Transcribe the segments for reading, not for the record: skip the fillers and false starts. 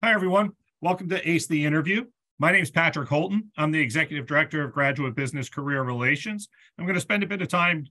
Hi, everyone. Welcome to Ace the Interview. My name is Patrick Holton. I'm the Executive Director of Graduate Business Career Relations. I'm going to spend a bit of time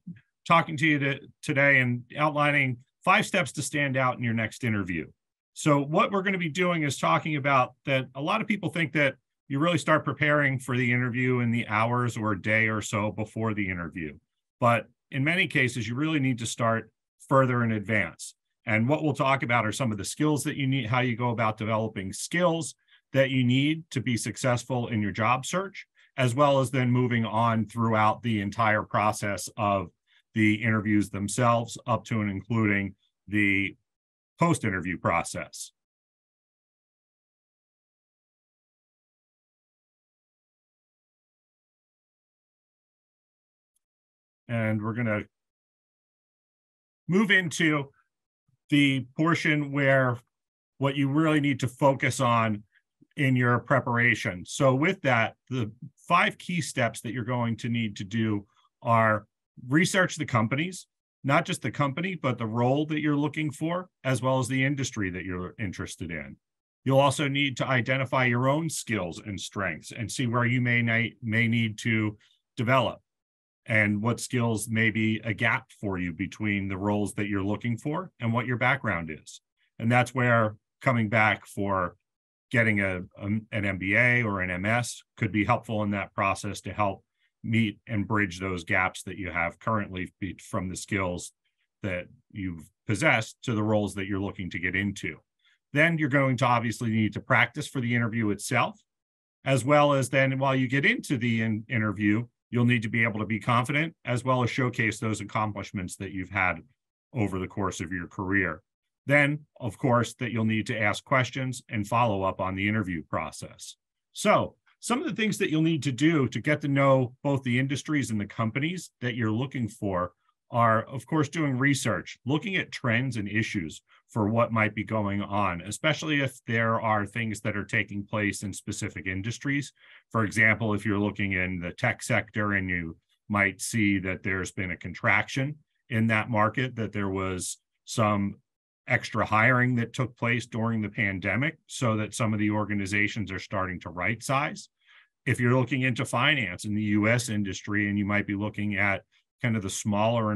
talking to you today and outlining 5 steps to stand out in your next interview. So what we're going to be doing is talking about that a lot of people think that you really start preparing for the interview in the hours or a day or so before the interview. But in many cases, you really need to start further in advance. And what we'll talk about are some of the skills that you need, how you go about developing skills that you need to be successful in your job search, as well as then moving on throughout the entire process of the interviews themselves, up to and including the post-interview process. And we're going to move into the portion where what you really need to focus on in your preparation. So with that, the 5 key steps that you're going to need to do are research the companies, not just the company, but the role that you're looking for, as well as the industry that you're interested in. You'll also need to identify your own skills and strengths and see where you may need to develop, and what skills may be a gap for you between the roles that you're looking for and what your background is. And that's where coming back for getting an MBA or an MS could be helpful in that process to help meet and bridge those gaps that you have currently from the skills that you've possessed to the roles that you're looking to get into. Then you're going to obviously need to practice for the interview itself, as well as then while you get into the interview, you'll need to be able to be confident, as well as showcase those accomplishments that you've had over the course of your career. Then, of course, that you'll need to ask questions and follow up on the interview process. So some of the things that you'll need to do to get to know both the industries and the companies that you're looking for are, of course, doing research, looking at trends and issues for what might be going on, especially if there are things that are taking place in specific industries. For example, if you're looking in the tech sector and you might see that there's been a contraction in that market, that there was some extra hiring that took place during the pandemic, so that some of the organizations are starting to right size. If you're looking into finance in the US industry, and you might be looking at kind of the smaller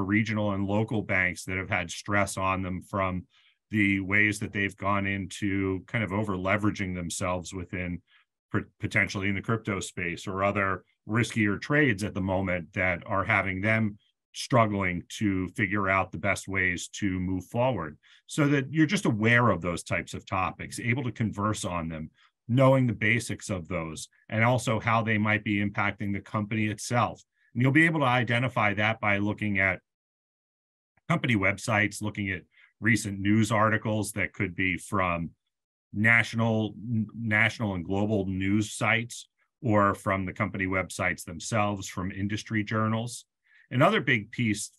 regional and local banks that have had stress on them from the ways that they've gone into kind of over leveraging themselves within potentially in the crypto space or other riskier trades at the moment that are having them struggling to figure out the best ways to move forward, so that you're just aware of those types of topics, able to converse on them, knowing the basics of those, and also how they might be impacting the company itself. And you'll be able to identify that by looking at company websites, looking at recent news articles that could be from national and global news sites, or from the company websites themselves, from industry journals. Another big piece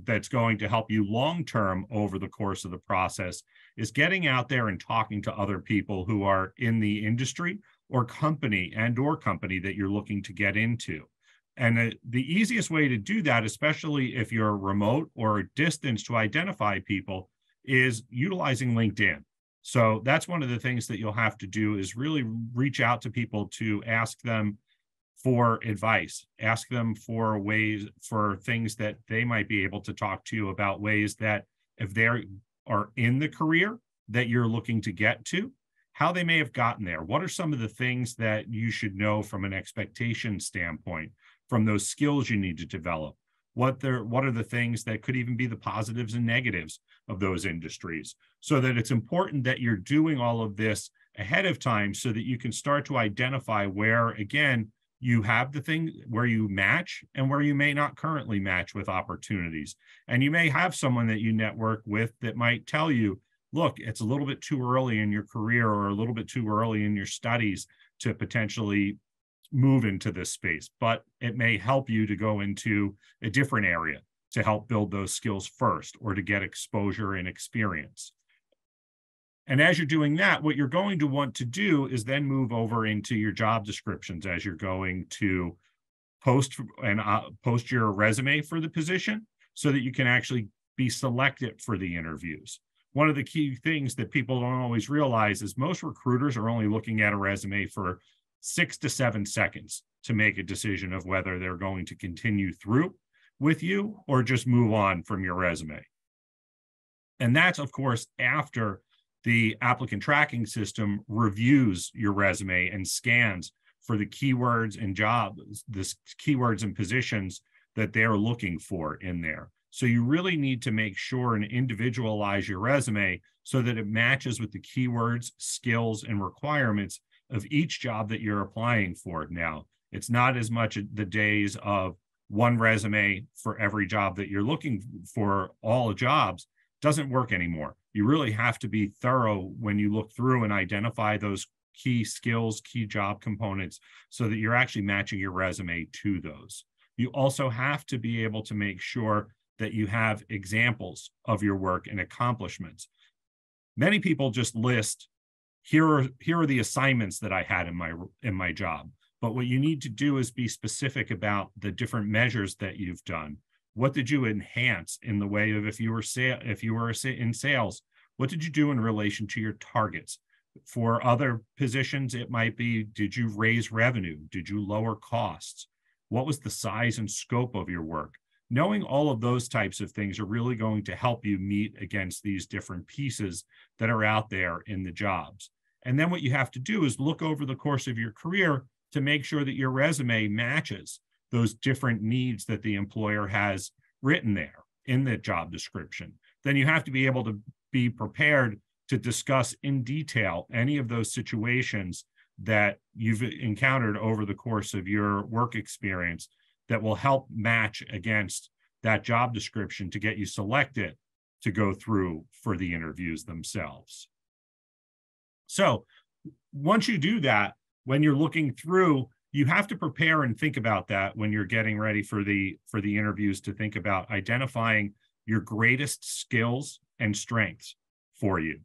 that's going to help you long-term over the course of the process is getting out there and talking to other people who are in the industry or company that you're looking to get into. And the easiest way to do that, especially if you're remote or distance to identify people, is utilizing LinkedIn. So that's one of the things that you'll have to do, is really reach out to people to ask them for advice, ask them for things that they might be able to talk to you about, ways that if they are in the career that you're looking to get to, how they may have gotten there. What are some of the things that you should know from an expectation standpoint, from those skills you need to develop? What are the things that could even be the positives and negatives of those industries? So that it's important that you're doing all of this ahead of time, so that you can start to identify where, again, you have the thing where you match and where you may not currently match with opportunities. And you may have someone that you network with that might tell you, look, it's a little bit too early in your career or a little bit too early in your studies to potentially move into this space, but it may help you to go into a different area to help build those skills first, or to get exposure and experience. And as you're doing that, what you're going to want to do is then move over into your job descriptions as you're going to post your resume for the position, so that you can actually be selected for the interviews. one of the key things that people don't always realize is most recruiters are only looking at a resume for 6 to 7 seconds to make a decision of whether they're going to continue through with you or just move on from your resume. And that's, of course, after the applicant tracking system reviews your resume and scans for the keywords and jobs, the keywords and positions that they're looking for in there. So you really need to make sure and individualize your resume so that it matches with the keywords, skills, and requirements of each job that you're applying for. Now, it's not as much the days of one resume for every job that you're looking for, all jobs. Doesn't work anymore. You really have to be thorough when you look through and identify those key skills, key job components, so that you're actually matching your resume to those. You also have to be able to make sure that you have examples of your work and accomplishments. Many people just list, here are the assignments that I had in my job. But what you need to do is be specific about the different measures that you've done. What did you enhance in the way of if you were in sales? What did you do in relation to your targets? For other positions, it might be, did you raise revenue? Did you lower costs? What was the size and scope of your work? Knowing all of those types of things are really going to help you meet against these different pieces that are out there in the jobs. And then what you have to do is look over the course of your career to make sure that your resume matches those different needs that the employer has written there in the job description. Then you have to be able to be prepared to discuss in detail any of those situations that you've encountered over the course of your work experience that will help match against that job description to get you selected to go through for the interviews themselves. So once you do that, when you're looking through, you have to prepare and think about that when you're getting ready for the interviews, to think about identifying your greatest skills and strengths for you.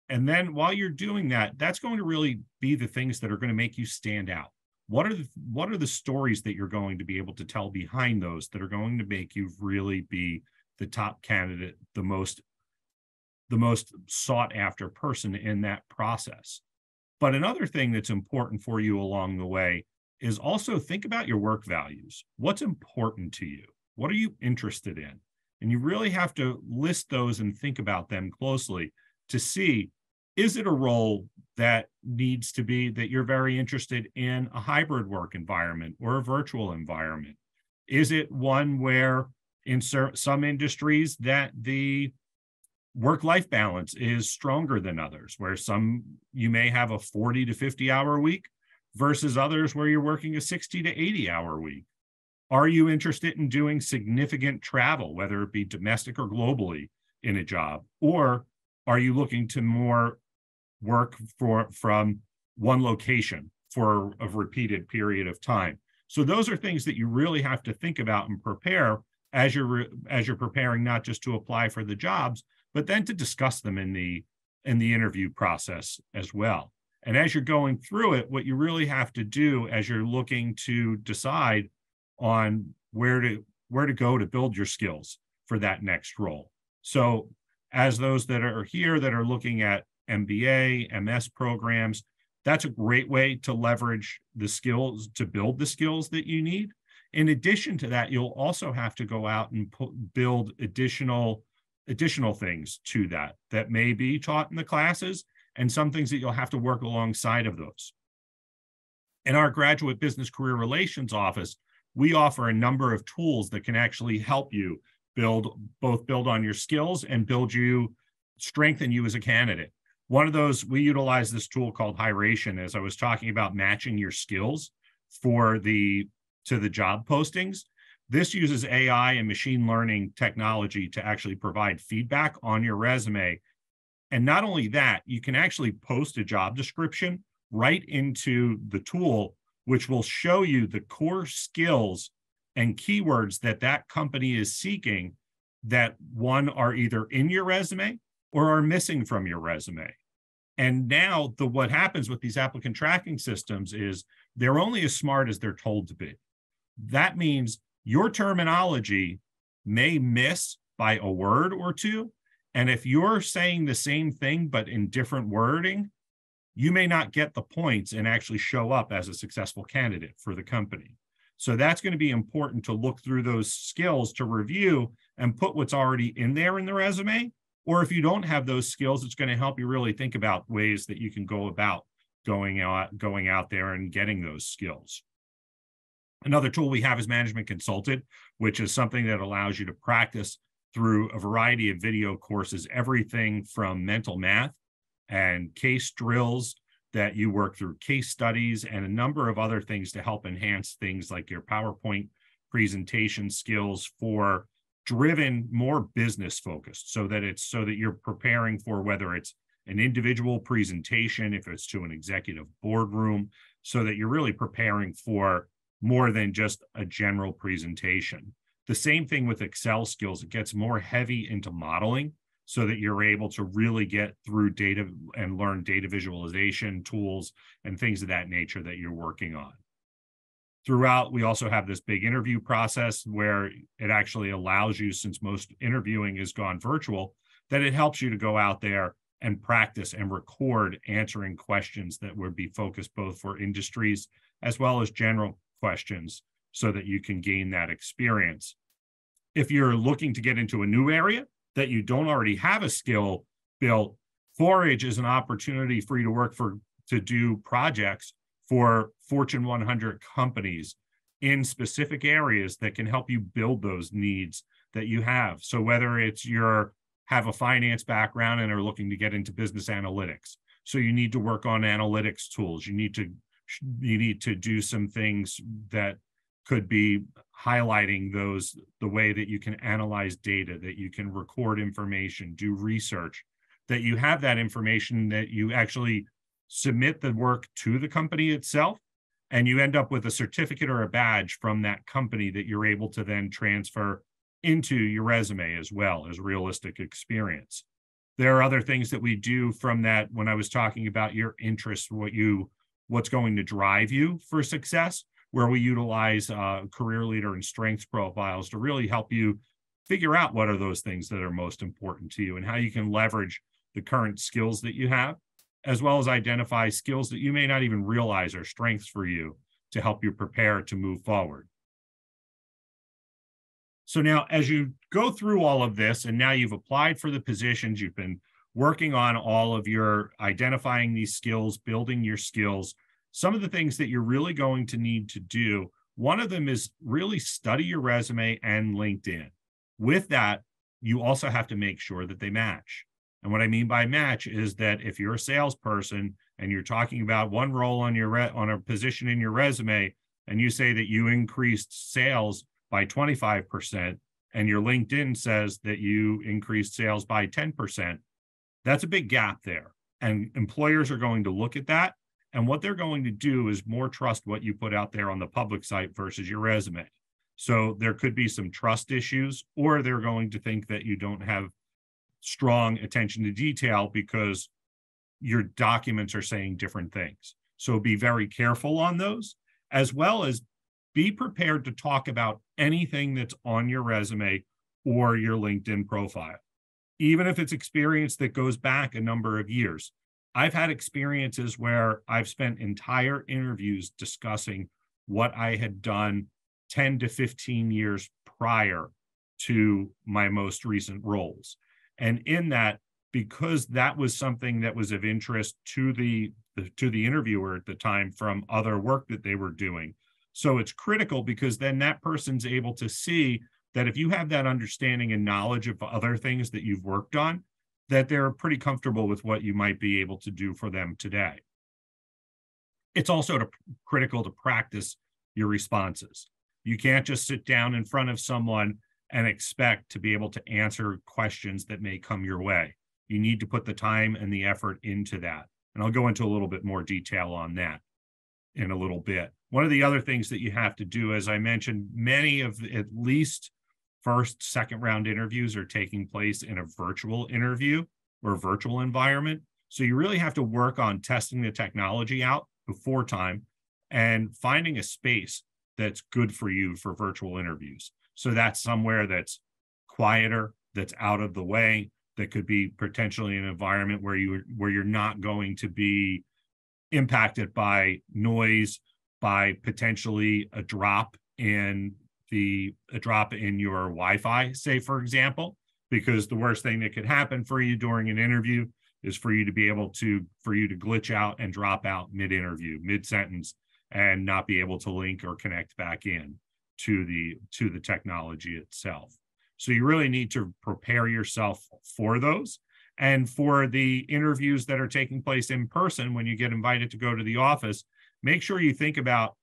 And then while you're doing that, that's going to really be the things that are going to make you stand out. What are the stories that you're going to be able to tell behind those that are going to make you really be the top candidate, the most sought after person in that process? But another thing that's important for you along the way is also think about your work values. What's important to you? What are you interested in? And you really have to list those and think about them closely to see, is it a role that needs to be that you're very interested in a hybrid work environment or a virtual environment? Is it one where in some industries that the work-life balance is stronger than others, where you may have a 40 to 50 hour week versus others where you're working a 60 to 80 hour week? Are you interested in doing significant travel, whether it be domestic or globally in a job? Or are you looking to more work from one location for a repeated period of time? So those are things that you really have to think about and prepare as you're preparing, not just to apply for the jobs, but then to discuss them in the interview process as well. And as you're going through it, what you really have to do as you're looking to decide on where to go to build your skills for that next role. So as those that are here that are looking at MBA, MS programs, that's a great way to leverage the skills, to build the skills that you need. In addition to that, you'll also have to go out and build additional things to that may be taught in the classes, and some things that you'll have to work alongside of those. In our Graduate Business Career Relations office, we offer a number of tools that can actually help you build on your skills and strengthen you as a candidate. One of those, we utilize this tool called Hiration, as I was talking about matching your skills to the job postings. This uses AI and machine learning technology to actually provide feedback on your resume. And not only that, you can actually post a job description right into the tool, which will show you the core skills and keywords that company is seeking that are either in your resume or are missing from your resume. And now what happens with these applicant tracking systems is they're only as smart as they're told to be. That means your terminology may miss by a word or two, And if you're saying the same thing, but in different wording, you may not get the points and actually show up as a successful candidate for the company. So that's going to be important to look through those skills to review and put what's already in there in the resume. Or if you don't have those skills, it's going to help you really think about ways that you can go about going out there and getting those skills. Another tool we have is Management Consultant, which is something that allows you to practice through a variety of video courses, everything from mental math and case drills that you work through, case studies, and a number of other things to help enhance things like your PowerPoint presentation skills for driven, more business focused, so that you're preparing for whether it's an individual presentation, if it's to an executive boardroom, so that you're really preparing for more than just a general presentation. The same thing with Excel skills. It gets more heavy into modeling so that you're able to really get through data and learn data visualization tools and things of that nature that you're working on. Throughout, we also have this big interview process where it actually allows you, since most interviewing has gone virtual, that it helps you to go out there and practice and record answering questions that would be focused both for industries as well as general questions so that you can gain that experience. If you're looking to get into a new area that you don't already have a skill built, Forage is an opportunity for you to work to do projects for Fortune 100 companies in specific areas that can help you build those needs that you have. So whether it's have a finance background and are looking to get into business analytics, so you need to work on analytics tools. You need to do some things that could be highlighting the way that you can analyze data, that you can record information, do research, that you have that information, that you actually submit the work to the company itself, and you end up with a certificate or a badge from that company that you're able to then transfer into your resume as well as realistic experience. There are other things that we do from that when I was talking about your interests, what's going to drive you for success, where we utilize career leader and strengths profiles to really help you figure out what are those things that are most important to you and how you can leverage the current skills that you have, as well as identify skills that you may not even realize are strengths for you to help you prepare to move forward. So now, as you go through all of this, and now you've applied for the positions, you've been working on all of your identifying these skills, building your skills, some of the things that you're really going to need to do, one of them is really study your resume and LinkedIn. With that, you also have to make sure that they match. And what I mean by match is that if you're a salesperson and you're talking about one role on a position in your resume, and you say that you increased sales by 25%, and your LinkedIn says that you increased sales by 10%, that's a big gap there. And employers are going to look at that. And what they're going to do is more trust what you put out there on the public site versus your resume. So there could be some trust issues, or they're going to think that you don't have strong attention to detail because your documents are saying different things. So be very careful on those, as well as be prepared to talk about anything that's on your resume or your LinkedIn profile, even if it's experience that goes back a number of years. I've had experiences where I've spent entire interviews discussing what I had done 10 to 15 years prior to my most recent roles. And in that, because that was something that was of interest to the interviewer at the time from other work that they were doing. So it's critical, because then that person's able to see that if you have that understanding and knowledge of other things that you've worked on, that they're pretty comfortable with what you might be able to do for them today. It's also critical to practice your responses. You can't just sit down in front of someone and expect to be able to answer questions that may come your way. You need to put the time and the effort into that. And I'll go into a little bit more detail on that in a little bit. One of the other things that you have to do, as I mentioned, many of at least first, second round interviews are taking place in a virtual interview or virtual environment. So you really have to work on testing the technology out before time and finding a space that's good for you for virtual interviews. So that's somewhere that's quieter, that's out of the way, that could be potentially an environment where you're not going to be impacted by noise, by potentially a drop in your Wi-Fi, say, for example, because the worst thing that could happen for you during an interview is for you to glitch out and drop out mid-interview, mid-sentence, and not be able to link or connect back in to the technology itself. So you really need to prepare yourself for those. And for the interviews that are taking place in person, when you get invited to go to the office, make sure you think about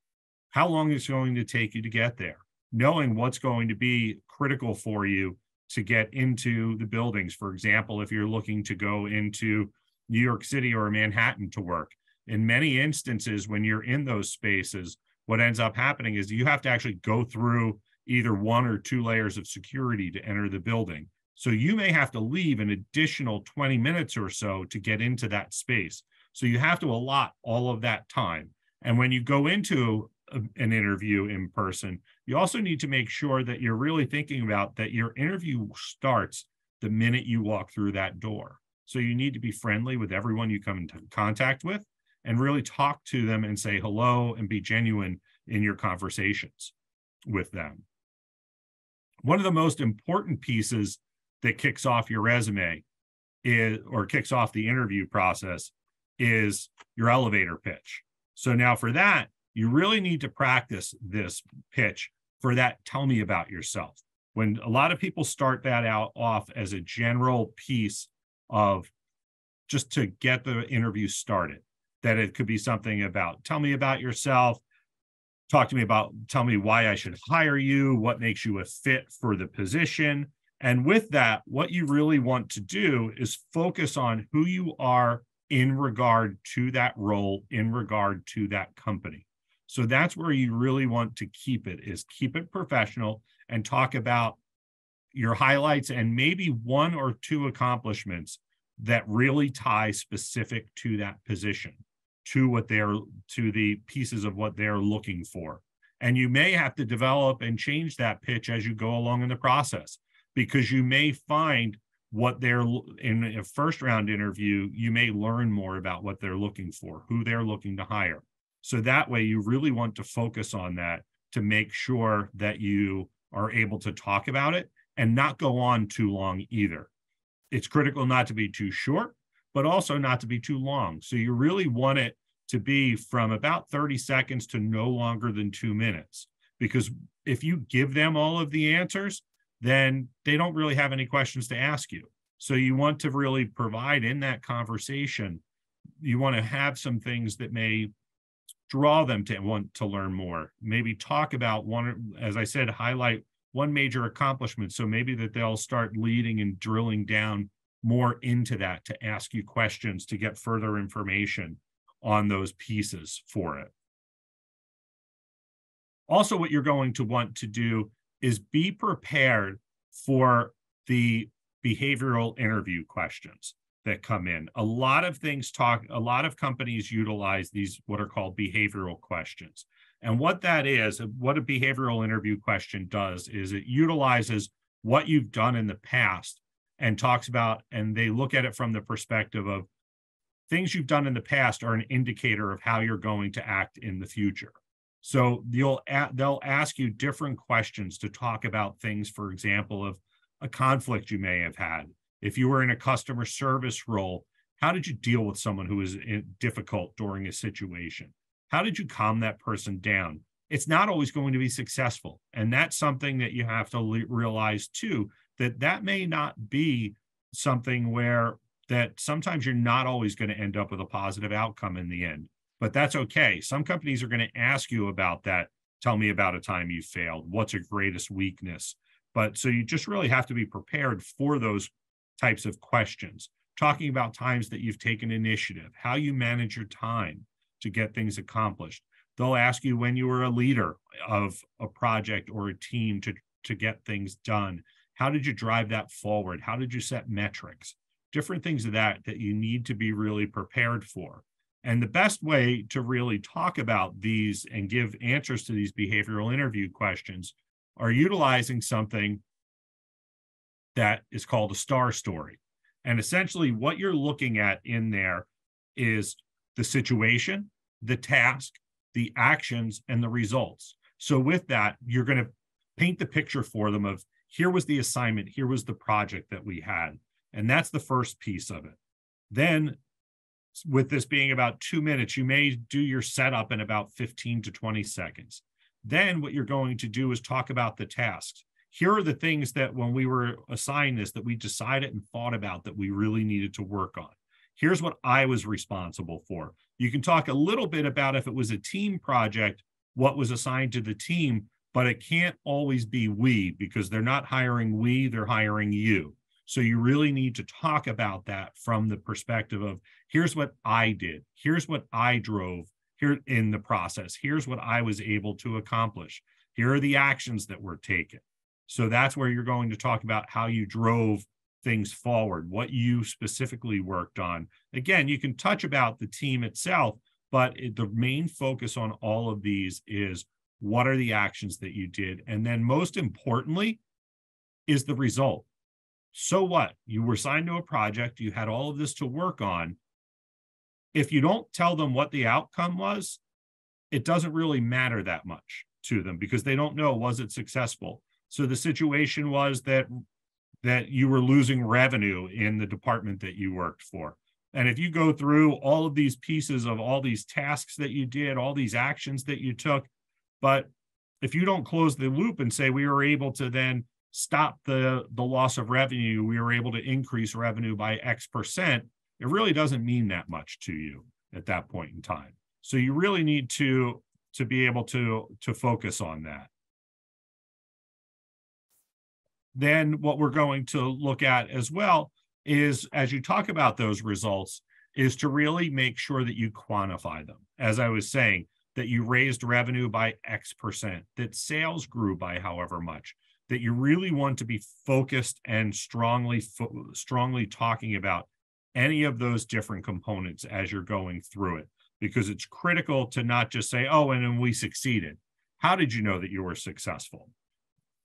how long it's going to take you to get there, knowing what's going to be critical for you to get into the buildings. For example, if you're looking to go into New York City or Manhattan to work, in many instances, when you're in those spaces, what ends up happening is you have to actually go through either 1 or 2 layers of security to enter the building. So you may have to leave an additional 20 minutes or so to get into that space. So you have to allot all of that time. And when you go into an interview in person, you also need to make sure that you're really thinking about that your interview starts the minute you walk through that door. So you need to be friendly with everyone you come into contact with and really talk to them and say hello and be genuine in your conversations with them. One of the most important pieces that kicks off your resume kicks off the interview process is your elevator pitch. So now for that, you really need to practice this pitch for that tell me about yourself. When a lot of people start that off as a general piece of just to get the interview started, that it could be something about tell me about yourself, tell me why I should hire you, what makes you a fit for the position. And with that, what you really want to do is focus on who you are in regard to that role, in regard to that company. So that's where you really want to keep it professional and talk about your highlights and maybe 1 or 2 accomplishments that really tie specific to that position, to the pieces of what they're looking for. And you may have to develop and change that pitch as you go along in the process, because you may find in a first round interview, you may learn more about what they're looking for, who they're looking to hire. So that way you really want to focus on that to make sure that you are able to talk about it and not go on too long either. It's critical not to be too short, but also not to be too long. So you really want it to be from about 30 seconds to no longer than 2 minutes, because if you give them all of the answers, then they don't really have any questions to ask you. So you want to really provide in that conversation, you want to have some things that may draw them to want to learn more. Maybe talk about as I said, highlight one major accomplishment. So maybe that they'll start leading and drilling down more into that to ask you questions to get further information on those pieces for it. Also, what you're going to want to do is be prepared for the behavioral interview questions that come in. A lot of companies utilize these, what are called behavioral questions. And what that is, what a behavioral interview question does is it utilizes what you've done in the past and talks about, and they look at it from the perspective of things you've done in the past are an indicator of how you're going to act in the future. So they'll ask you different questions to talk about things, for example, of a conflict you may have had. If you were in a customer service role, how did you deal with someone who was difficult during a situation? How did you calm that person down? It's not always going to be successful. And that's something that you have to realize too, that may not be something that sometimes you're not always going to end up with a positive outcome in the end. But that's okay. Some companies are going to ask you about that. Tell me about a time you failed. What's your greatest weakness? But so you just really have to be prepared for those types of questions, talking about times that you've taken initiative, how you manage your time to get things accomplished. They'll ask you when you were a leader of a project or a team to get things done. How did you drive that forward? How did you set metrics? Different things of that you need to be really prepared for. And the best way to really talk about these and give answers to these behavioral interview questions are utilizing something that is called a STAR story. And essentially what you're looking at in there is the situation, the task, the actions, and the results. So with that, you're going to paint the picture for them of, here was the assignment, here was the project that we had. And that's the first piece of it. Then, with this being about 2 minutes, you may do your setup in about 15 to 20 seconds. Then what you're going to do is talk about the tasks. Here are the things that when we were assigned this, that we decided and thought about that we really needed to work on. Here's what I was responsible for. You can talk a little bit about, if it was a team project, what was assigned to the team, but it can't always be we, because they're not hiring we, they're hiring you. So you really need to talk about that from the perspective of, here's what I did, here's what I drove here in the process, here's what I was able to accomplish, here are the actions that were taken. So that's where you're going to talk about how you drove things forward, what you specifically worked on. Again, you can touch about the team itself, but the main focus on all of these is, what are the actions that you did? And then most importantly is the result. So what? You were assigned to a project, you had all of this to work on. If you don't tell them what the outcome was, it doesn't really matter that much to them, because they don't know, was it successful? So the situation was that you were losing revenue in the department that you worked for. And if you go through all of these pieces of all these tasks that you did, all these actions that you took, but if you don't close the loop and say, we were able to then stop the loss of revenue, we were able to increase revenue by X%, it really doesn't mean that much to you at that point in time. So you really need to be able to focus on that. Then what we're going to look at as well is, as you talk about those results, is to really make sure that you quantify them. As I was saying, that you raised revenue by X%, that sales grew by however much, that you really want to be focused and strongly talking about any of those different components as you're going through it, because it's critical to not just say, oh, and then we succeeded. How did you know that you were successful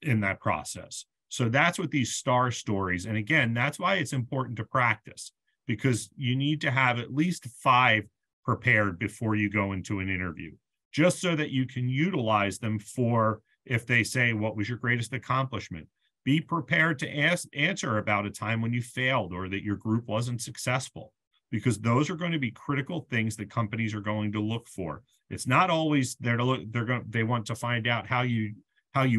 in that process? So that's what these star stories, and again, that's why it's important to practice, because you need to have at least 5 prepared before you go into an interview, just so that you can utilize them for, if they say, what was your greatest accomplishment? Be prepared to answer about a time when you failed or that your group wasn't successful, because those are going to be critical things that companies are going to look for. It's not always there to look, they want to find out how you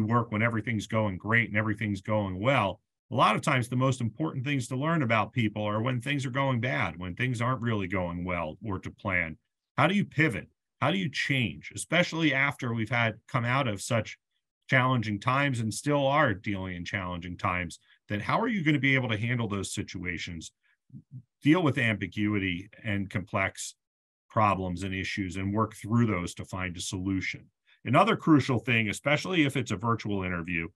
work when everything's going great and everything's going well. A lot of times the most important things to learn about people are when things are going bad, when things aren't really going well or to plan. How do you pivot? How do you change, especially after we've come out of such challenging times and still are dealing in challenging times? That how are you going to be able to handle those situations, deal with ambiguity and complex problems and issues, and work through those to find a solution? Another crucial thing, especially if it's a virtual interview,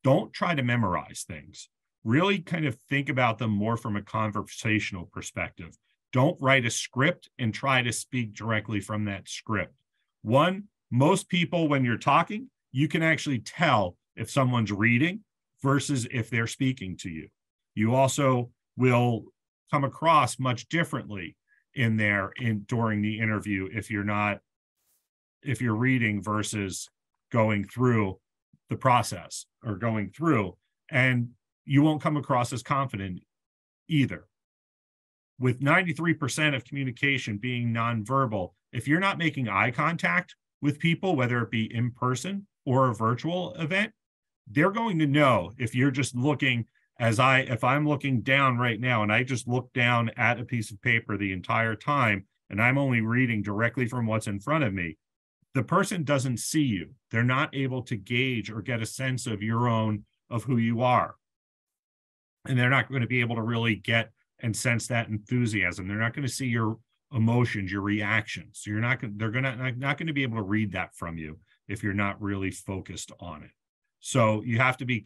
don't try to memorize things. Really kind of think about them more from a conversational perspective. Don't write a script and try to speak directly from that script. One, most people, when you're talking, you can actually tell if someone's reading versus if they're speaking to you. You also will come across much differently during the interview if you're reading versus going through the process or going through, and you won't come across as confident either. With 93% of communication being nonverbal, if you're not making eye contact with people, whether it be in person or a virtual event, they're going to know if you're just looking, if I'm looking down right now and I just look down at a piece of paper the entire time and I'm only reading directly from what's in front of me, the person doesn't see you. They're not able to gauge or get a sense of of who you are. And they're not going to be able to really get and sense that enthusiasm. They're not going to see your emotions, your reactions. So they're not going to be able to read that from you if you're not really focused on it. So you have to be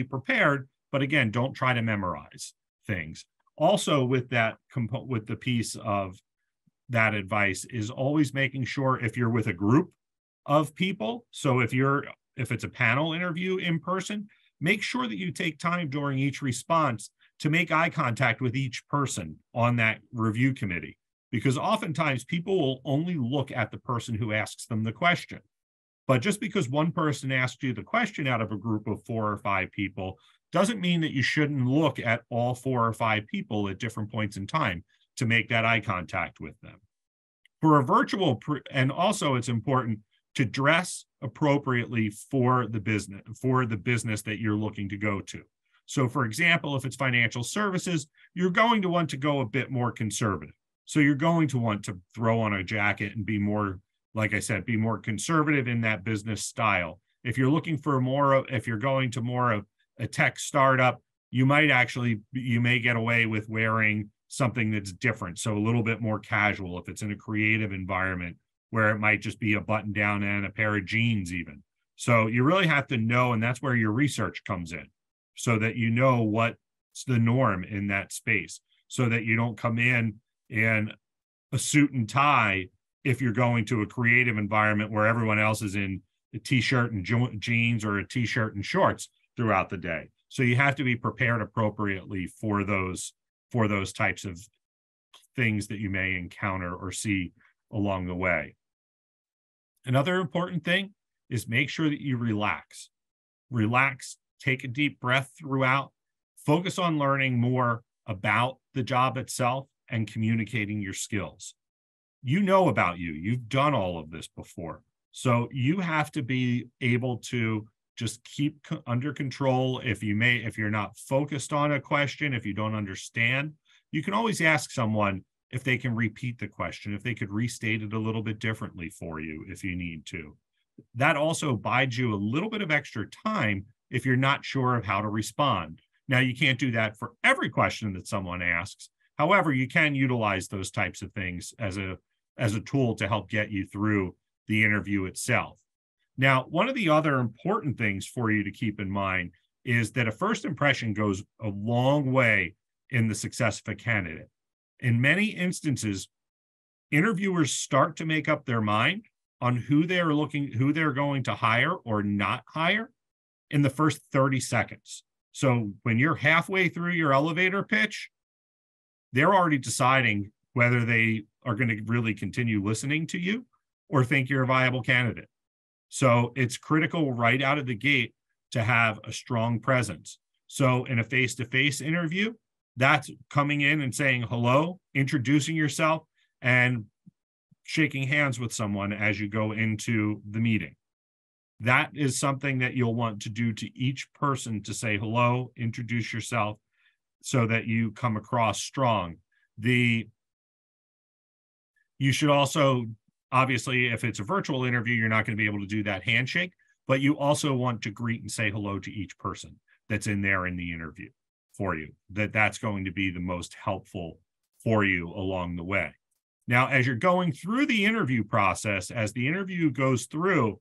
prepared, but again, don't try to memorize things. Also, with the piece of that advice is always making sure, if you're with a group of people, so if it's a panel interview in person, make sure that you take time during each response to make eye contact with each person on that review committee, because oftentimes people will only look at the person who asks them the question. But just because one person asked you the question out of a group of 4 or 5 people doesn't mean that you shouldn't look at all 4 or 5 people at different points in time to make that eye contact with them. For a virtual, and also it's important to dress appropriately for the business that you're looking to go to. So for example, if it's financial services, you're going to want to go a bit more conservative. So you're going to want to throw on a jacket and be more, like I said, be more conservative in that business style. If you're looking for if you're going to more of a tech startup, you may get away with wearing something that's different. So a little bit more casual if it's in a creative environment where it might just be a button down and a pair of jeans even. So you really have to know, and that's where your research comes in, so that you know what's the norm in that space, so that you don't come in a suit and tie if you're going to a creative environment where everyone else is in a t-shirt and jeans or a t-shirt and shorts throughout the day. So you have to be prepared appropriately for those types of things that you may encounter or see along the way. Another important thing is make sure that you relax. Relax, take a deep breath throughout, focus on learning more about the job itself and communicating your skills. You know about you. You've done all of this before. So you have to be able to just keep under control. If you're not focused on a question, if you don't understand, you can always ask someone if they can repeat the question, if they could restate it a little bit differently for you if you need to. That also buys you a little bit of extra time if you're not sure of how to respond. Now, you can't do that for every question that someone asks. However, you can utilize those types of things as a tool to help get you through the interview itself. Now, one of the other important things for you to keep in mind is that a first impression goes a long way in the success of a candidate. In many instances, interviewers start to make up their mind on who they're going to hire or not hire in the first 30 seconds. So when you're halfway through your elevator pitch, they're already deciding whether they are going to really continue listening to you or think you're a viable candidate. So it's critical right out of the gate to have a strong presence. So in a face-to-face interview, that's coming in and saying hello, introducing yourself, and shaking hands with someone as you go into the meeting. That is something that you'll want to do to each person, to say hello, introduce yourself, so that you come across strong. You should also, obviously, if it's a virtual interview, you're not going to be able to do that handshake, but you also want to greet and say hello to each person that's in there in the interview for you. That's going to be the most helpful for you along the way. Now, as you're going through the interview process, as the interview goes through,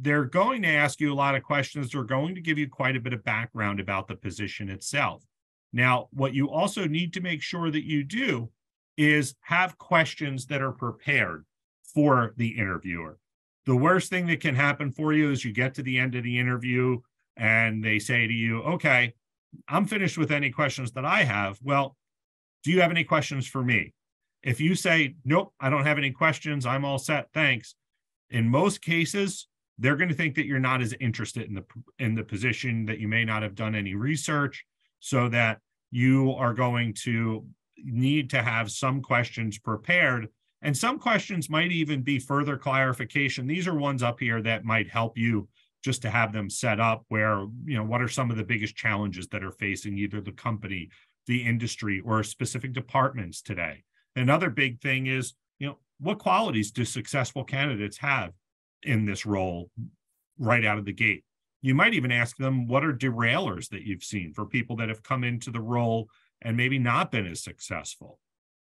they're going to ask you a lot of questions. They're going to give you quite a bit of background about the position itself. Now, what you also need to make sure that you do is have questions that are prepared for the interviewer. The worst thing that can happen for you is you get to the end of the interview and they say to you, okay, I'm finished with any questions that I have. Well, do you have any questions for me? If you say, nope, I don't have any questions, I'm all set, thanks. In most cases, they're going to think that you're not as interested in the position, that you may not have done any research, so that you are going to need to have some questions prepared. And some questions might even be further clarification. These are ones up here that might help you just to have them set up where, what are some of the biggest challenges that are facing either the company, the industry, or specific departments today. Another big thing is, what qualities do successful candidates have in this role right out of the gate? You might even ask them, what are derailers that you've seen for people that have come into the role and maybe not been as successful?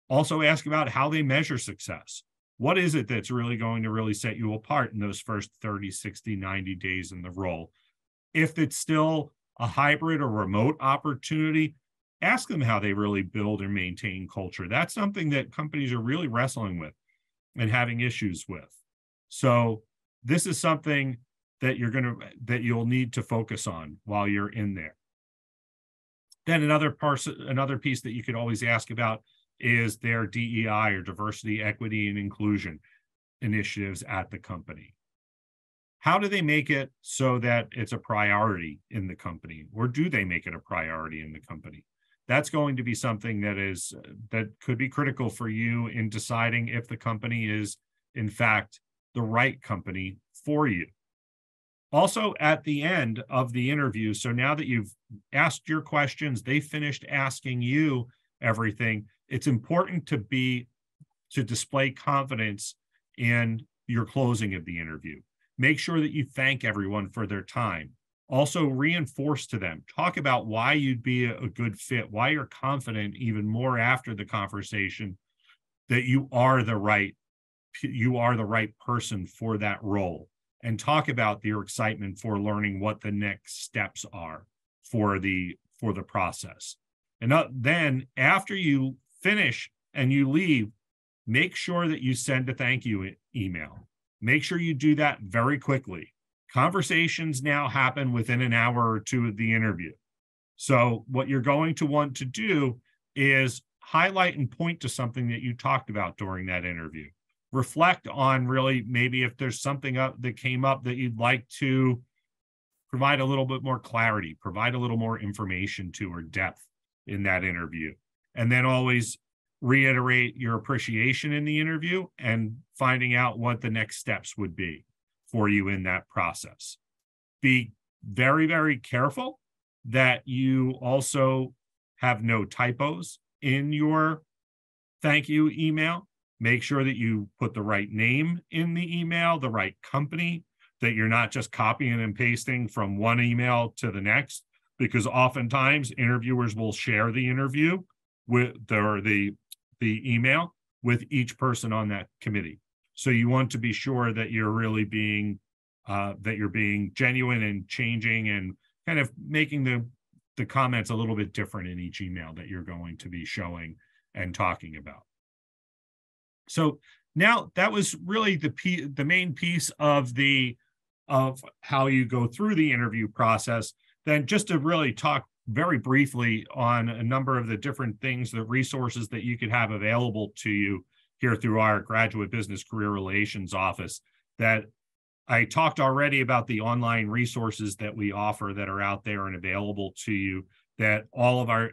Also ask about how they measure success. What is it that's really going to really set you apart in those first 30, 60, 90 days in the role? If it's still a hybrid or remote opportunity, ask them how they really build and maintain culture. That's something that companies are really wrestling with and having issues with. So this is something that you'll need to focus on while you're in there. Then another piece that you could always ask about is their DEI, or diversity, equity, and inclusion initiatives at the company. How do they make it so that it's a priority in the company, or do they make it a priority in the company? That's going to be something that could be critical for you in deciding if the company is, in fact, the right company for you. Also, at the end of the interview, so now that you've asked your questions, they finished asking you everything, it's important to display confidence in your closing of the interview. Make sure that you thank everyone for their time. Also, reinforce to them, talk about why you'd be a good fit, why you're confident even more after the conversation that you are the right person for that role, and talk about your excitement for learning what the next steps are for the process. And then after you finish and you leave, make sure that you send a thank you email. Make sure you do that very quickly. Conversations now happen within an hour or two of the interview. So what you're going to want to do is highlight and point to something that you talked about during that interview. Reflect on really maybe if there's something that came up that you'd like to provide a little bit more clarity, provide a little more information to, or depth in that interview. And then always reiterate your appreciation in the interview and finding out what the next steps would be for you in that process. Be very, very careful that you also have no typos in your thank you email. Make sure that you put the right name in the email, the right company, that you're not just copying and pasting from one email to the next, because oftentimes interviewers will share the interview with the email with each person on that committee. So you want to be sure that you're really being genuine and changing and kind of making the comments a little bit different in each email that you're going to be showing and talking about. So now that was really the main piece of how you go through the interview process. Then just to really talk very briefly on a number of the different things, the resources that you could have available to you here through our Graduate Business Career Relations office. That I talked already about the online resources that we offer that are out there and available to you, that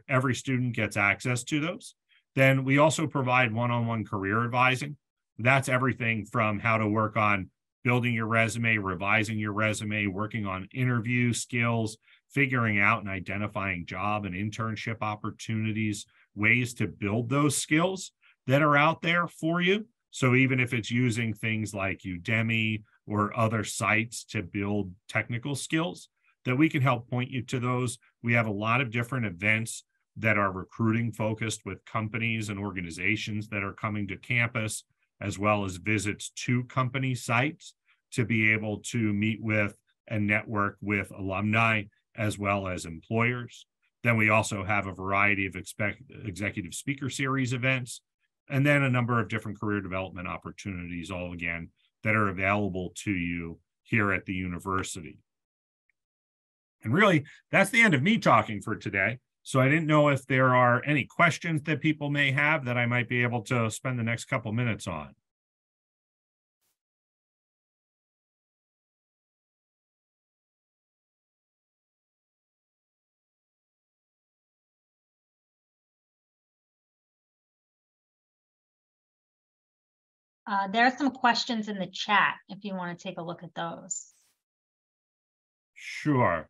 every student gets access to those. Then we also provide one-on-one career advising. That's everything from how to work on building your resume, revising your resume, working on interview skills, figuring out and identifying job and internship opportunities, ways to build those skills that are out there for you. So even if it's using things like Udemy or other sites to build technical skills, that we can help point you to those. We have a lot of different events that are recruiting focused with companies and organizations that are coming to campus, as well as visits to company sites to be able to meet with and network with alumni as well as employers. Then we also have a variety of executive speaker series events, and then a number of different career development opportunities, all again, that are available to you here at the university. And really, that's the end of me talking for today. So I didn't know if there are any questions that people may have that I might be able to spend the next couple minutes on. There are some questions in the chat if you want to take a look at those. Sure.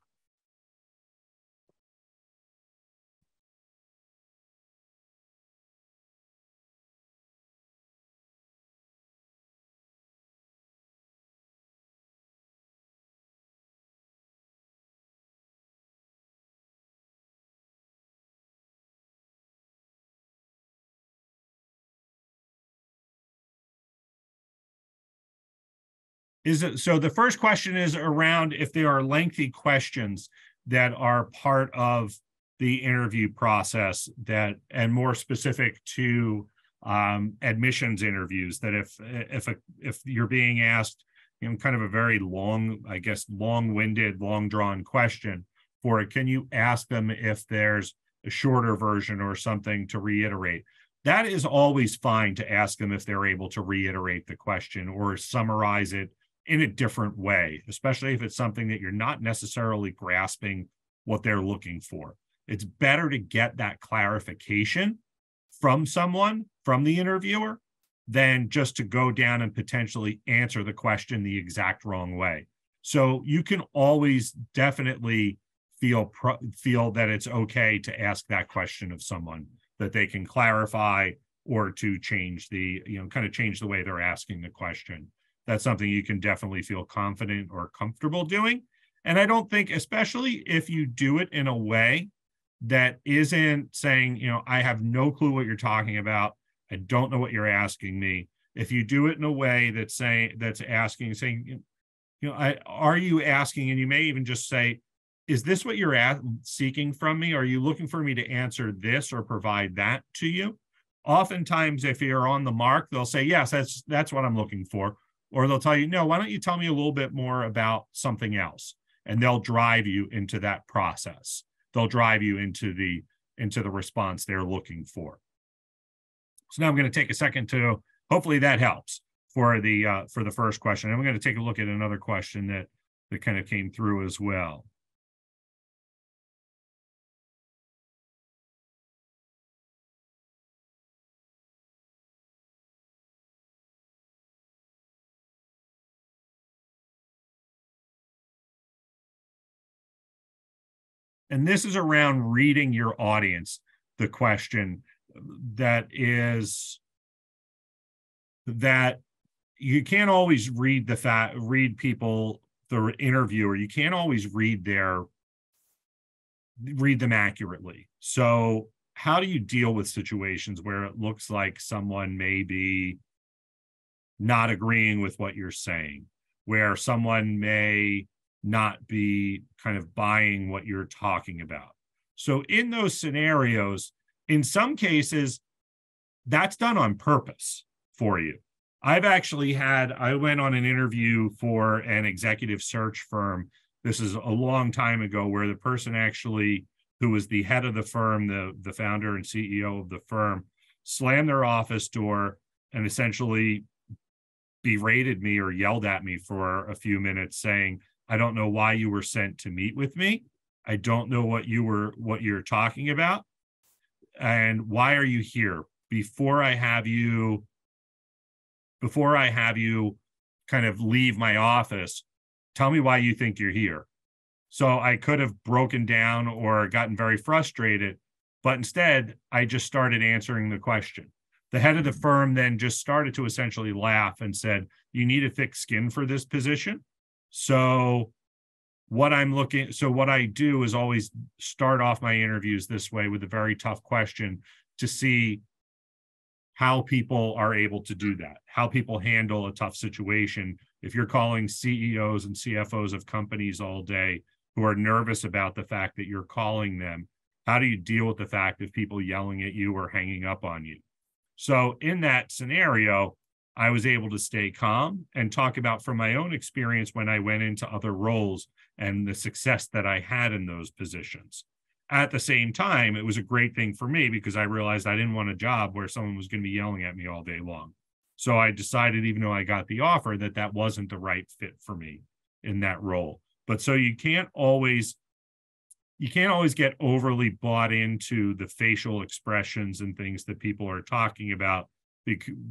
So the first question is around if there are lengthy questions that are part of the interview process, and more specific to admissions interviews, that if you're being asked, kind of a very long-winded, long-drawn question for it, can you ask them if there's a shorter version or something to reiterate. That is always fine to ask them if they're able to reiterate the question or summarize it in a different way, especially if it's something that you're not necessarily grasping what they're looking for. It's better to get that clarification from someone, from the interviewer, than just to go down and potentially answer the question the exact wrong way. So you can always definitely feel that it's okay to ask that question of someone, that they can clarify or to change kind of change the way they're asking the question. That's something you can definitely feel confident or comfortable doing. And I don't think, especially if you do it in a way that isn't saying, I have no clue what you're talking about, I don't know what you're asking me. If you do it in a way that's saying, are you asking, and you may even just say, is this what you're seeking from me? Are you looking for me to answer this or provide that to you? Oftentimes, if you're on the mark, they'll say, yes, that's what I'm looking for. Or they'll tell you, no, why don't you tell me a little bit more about something else? And they'll drive you into that process. They'll drive you into the response they're looking for. So now I'm going to take a second to, hopefully that helps for the first question. And I'm going to take a look at another question that kind of came through as well. And this is around reading your audience. The question that is that you can't always read people, the interviewer, you can't always read them accurately. So how do you deal with situations where it looks like someone may be not agreeing with what you're saying, where someone may not be kind of buying what you're talking about? So in those scenarios, in some cases, that's done on purpose for you. I went on an interview for an executive search firm. This is a long time ago, where the person actually, who was the head of the firm, the founder and CEO of the firm, slammed their office door and essentially berated me or yelled at me for a few minutes, saying, I don't know why you were sent to meet with me. I don't know what you're talking about. And why are you here? Before I have you kind of leave my office, tell me why you think you're here. So I could have broken down or gotten very frustrated, but instead I just started answering the question. The head of the firm then just started to essentially laugh and said, you need a thick skin for this position. So what I do is always start off my interviews this way, with a very tough question, to see how people are able to do that, how people handle a tough situation. If you're calling CEOs and CFOs of companies all day who are nervous about the fact that you're calling them, how do you deal with the fact of people yelling at you or hanging up on you? So in that scenario, I was able to stay calm and talk about, from my own experience when I went into other roles, and the success that I had in those positions. At the same time, it was a great thing for me, because I realized I didn't want a job where someone was going to be yelling at me all day long. So I decided, even though I got the offer, that wasn't the right fit for me in that role. But so you can't always get overly bought into the facial expressions and things that people are talking about,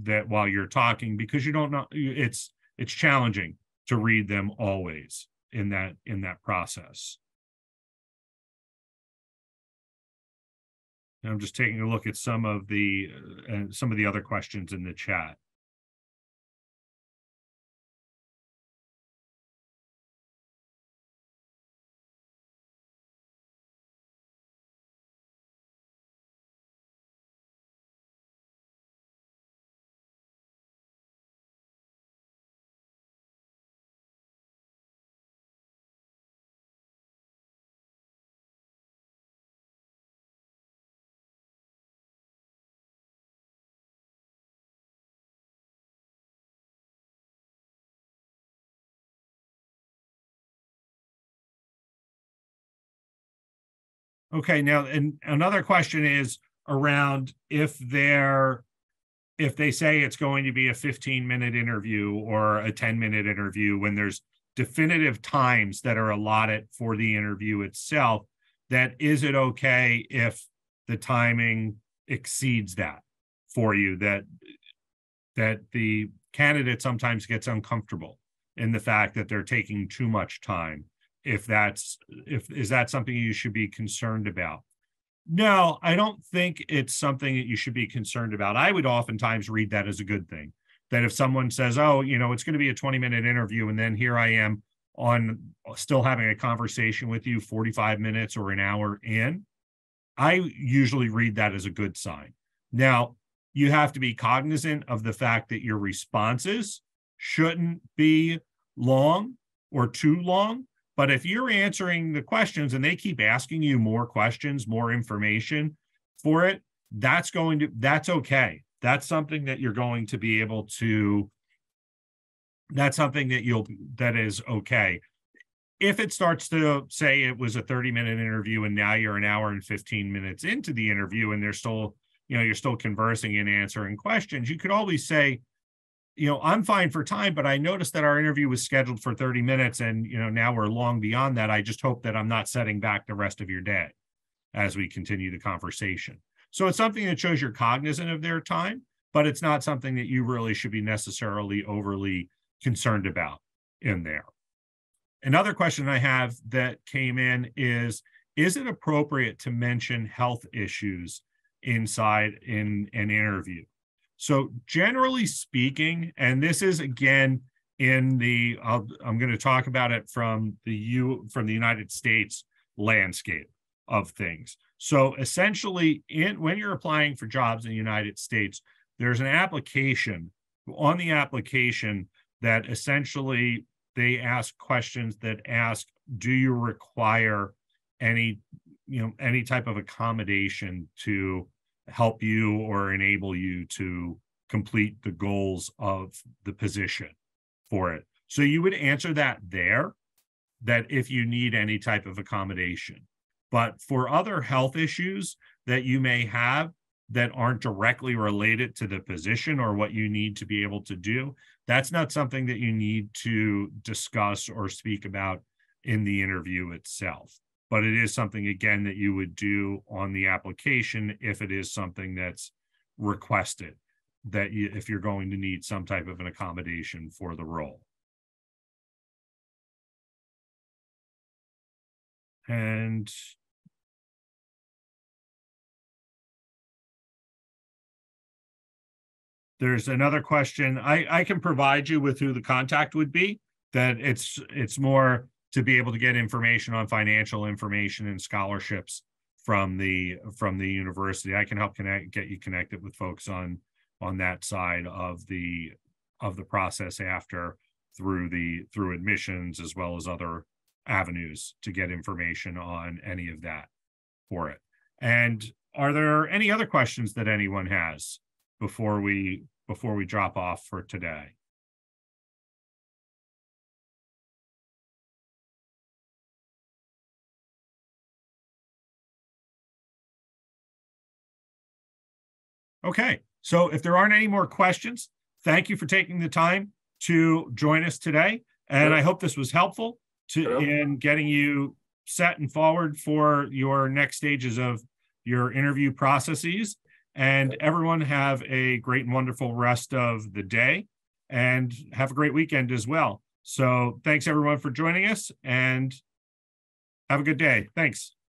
that while you're talking, because you don't know, it's challenging to read them always in that process. And I'm just taking a look at some of the other questions in the chat. Okay, now, and another question is around if they say it's going to be a 15-minute interview or a 10-minute interview, when there's definitive times that are allotted for the interview itself, that is it okay if the timing exceeds that for you, that the candidate sometimes gets uncomfortable in the fact that they're taking too much time? Is that something you should be concerned about? No, I don't think it's something that you should be concerned about. I would oftentimes read that as a good thing. That if someone says, oh, it's going to be a 20-minute interview, and then here I am still having a conversation with you 45 minutes or an hour in, I usually read that as a good sign. Now, you have to be cognizant of the fact that your responses shouldn't be long or too long. But if you're answering the questions and they keep asking you more questions, more information for it, that's okay. That's something that you're going to be able to, that is okay. If it starts to say it was a 30-minute interview and now you're an hour and 15 minutes into the interview and they're still, you're still conversing and answering questions, you could always say, I'm fine for time, but I noticed that our interview was scheduled for 30 minutes and, now we're long beyond that. I just hope that I'm not setting back the rest of your day as we continue the conversation. So it's something that shows you're cognizant of their time, but it's not something that you really should be necessarily overly concerned about in there. Another question I have that came in is it appropriate to mention health issues inside in an interview? So generally speaking, and this is again I'm going to talk about it from the United States landscape of things. So essentially, when you're applying for jobs in the United States, there's an application. On the application that essentially they ask questions that ask, do you require any type of accommodation to help you or enable you to complete the goals of the position for it? So you would answer that if you need any type of accommodation. But for other health issues that you may have that aren't directly related to the position or what you need to be able to do, that's not something that you need to discuss or speak about in the interview itself. But it is something, again, that you would do on the application if it is something that's requested, if you're going to need some type of an accommodation for the role. And there's another question. I can provide you with who the contact would be. That it's more to be able to get information on financial information and scholarships from the university. I can help get you connected with folks on that side of the process through admissions, as well as other avenues to get information on any of that for it. And are there any other questions that anyone has before we drop off for today? Okay, so if there aren't any more questions, thank you for taking the time to join us today. And I hope this was helpful in getting you set and forward for your next stages of your interview processes. And everyone have a great and wonderful rest of the day and have a great weekend as well. So thanks everyone for joining us and have a good day. Thanks.